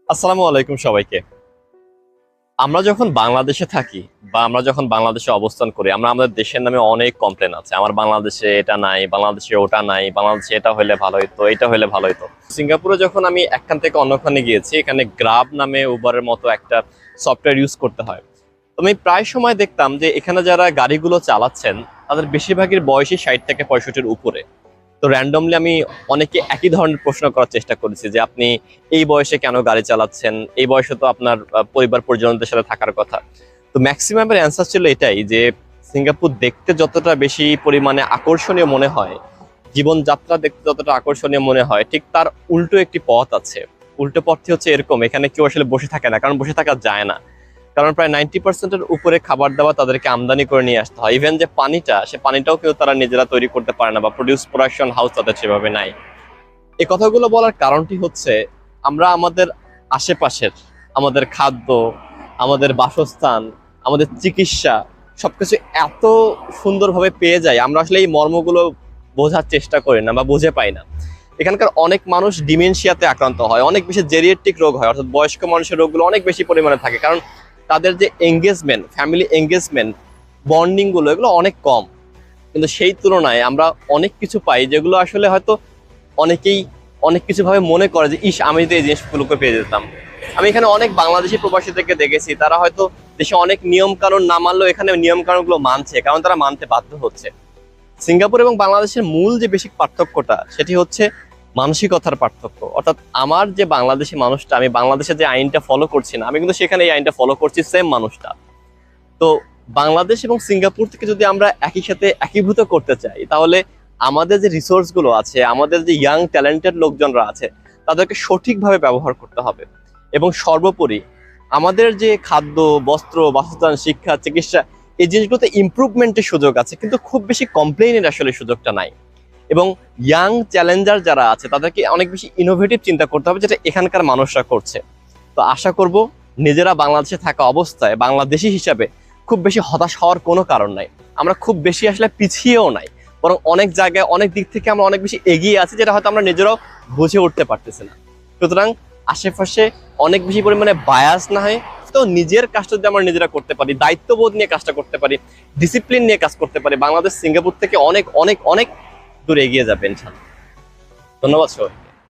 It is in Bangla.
আসসালামু আলাইকুম সবাইকে। আমরা যখন বাংলাদেশে থাকি বা আমরা যখন বাংলাদেশে অবস্থান করি, আমরা আমাদের দেশের নামে অনেক কমপ্লেন আছে। আমার বাংলাদেশে এটা নাই, বাংলাদেশে ওটা নাই, বাংলাদেশে এটা হইলে ভালো হইতো, এটা হইলে ভালো হইতো। সিঙ্গাপুরে যখন আমি একখান থেকে অন্যখানে গিয়েছি, এখানে গ্রাব নামে উবারের মতো একটা সফটওয়্যার ইউজ করতে হয়। তো আমি প্রায় সময় দেখতাম যে এখানে যারা গাড়িগুলো চালাচ্ছেন তাদের বেশিরভাগের বয়সই 60 থেকে 65-র উপরে। তো র্যান্ডমলি আমি অনেকে একই ধরনের প্রশ্ন করার চেষ্টা করেছি যে আপনি এই বয়সে কেন গাড়ি চালাচ্ছেন, এই বয়সে তো আপনার পরিবার পরিজনদের সাথে থাকার কথা। তো ম্যাক্সিমামের অ্যান্সার ছিল এটাই যে সিঙ্গাপুর দেখতে যতটা বেশি পরিমাণে আকর্ষণীয় মনে হয়, জীবনযাত্রা দেখতে যতটা আকর্ষণীয় মনে হয়, ঠিক তার উল্টো একটি পথ আছে। উল্টো পথটি হচ্ছে এরকম, এখানে কেউ আসলে বসে থাকে না, কারণ বসে থাকা যায় না। কারণ প্রায় 90%-এর উপরে খাবার দাবার তাদেরকে আমদানি করে নিয়ে আসতে হয়। ইভেন যে পানিটা, সে পানিটাও কিন্তু তারা নিজেরা তৈরি করতে পারে না, বা প্রোডাকশন হাউস তাদের সেভাবে নাই। এই কথাগুলো বলার কারণটি হচ্ছে আমরা আমাদের আশেপাশের, আমাদের খাদ্য, আমাদের বাসস্থান, আমাদের চিকিৎসা সবকিছু এত সুন্দরভাবে পেয়ে যাই, আমরা আসলে এই মর্মগুলো বোঝার চেষ্টা করি না বা বুঝে পাই না। এখানকার অনেক মানুষ ডিমেনশিয়াতে আক্রান্ত হয়, অনেক বেশি জেরিয়াট্রিক রোগ হয়, অর্থাৎ বয়স্ক মানুষের রোগগুলো অনেক বেশি পরিমাণে থাকে, কারণ তাদের যে এঙ্গেজমেন্ট, ফ্যামিলি এঙ্গেজমেন্ট, বন্ডিং গুলো এগুলো অনেক কম। কিন্তু সেই তুলনায় আমরা অনেক কিছু পাই যেগুলো আসলে হয়তো অনেকেই অনেক কিছু ভাবে মনে করে যে ইস, আমি তো এই জিনিসগুলোকে পেয়ে যেতাম। আমি এখানে অনেক বাংলাদেশি প্রবাসীদেরকে দেখেছি, তারা হয়তো দেশে অনেক নিয়ম কানুন না মানলেও এখানে নিয়ম কানুন গুলো মানছে, কারণ তারা মানতে বাধ্য হচ্ছে। সিঙ্গাপুর এবং বাংলাদেশের মূল যে বেসিক পার্থক্যটা, সেটি হচ্ছে মানসিকতার পার্থক্য। অর্থাৎ আমার যে বাংলাদেশি মানুষটা, আমি বাংলাদেশে যে আইনটা ফলো করছি না, আমি কিন্তু সেখানে এই আইনটা ফলো করছি, সেম মানুষটা। তো বাংলাদেশ এবং সিঙ্গাপুর থেকে যদি আমরা একই সাথে একীভূত করতে চাই, তাহলে আমাদের যে রিসোর্স গুলো আছে, আমাদের যে ইয়াং ট্যালেন্টেড লোকজনরা আছে, তাদেরকে সঠিকভাবে ব্যবহার করতে হবে। এবং সর্বোপরি আমাদের যে খাদ্য, বস্ত্র, বাসস্থান, শিক্ষা, চিকিৎসা, এই জিনিসগুলোতে ইমপ্রুভমেন্টের সুযোগ আছে, কিন্তু খুব বেশি কমপ্লেইনের আসলে সুযোগটা নাই। এবং ইয়াং চ্যালেঞ্জার যারা আছে তাদেরকে অনেক বেশি ইনোভেটিভ চিন্তা করতে হবে, যেটা এখানকার মানুষরা করছে। তো আশা করব নিজেরা বাংলাদেশে থাকা অবস্থায় বাংলাদেশি হিসাবে খুব বেশি হতাশ হওয়ার কোনো কারণ নাই। আমরা খুব বেশি আসলে পিছিয়েও নাই, বরং অনেক জায়গায় অনেক দিক থেকে আমরা অনেক বেশি এগিয়ে আছি, যেটা হয়তো আমরা নিজেরাও বুঝে উঠতে পারতেছি না। সুতরাং আশেপাশে অনেক বেশি পরিমাণে বায়াস না হয়, তো নিজের কাজটা যদি আমরা নিজেরা করতে পারি, দায়িত্ববোধ নিয়ে কাজটা করতে পারি, ডিসিপ্লিন নিয়ে কাজ করতে পারি, বাংলাদেশ সিঙ্গাপুর থেকে অনেক অনেক অনেক দূরে এগিয়ে যাবে ইনশাআল্লাহ। ধন্যবাদ সবাই।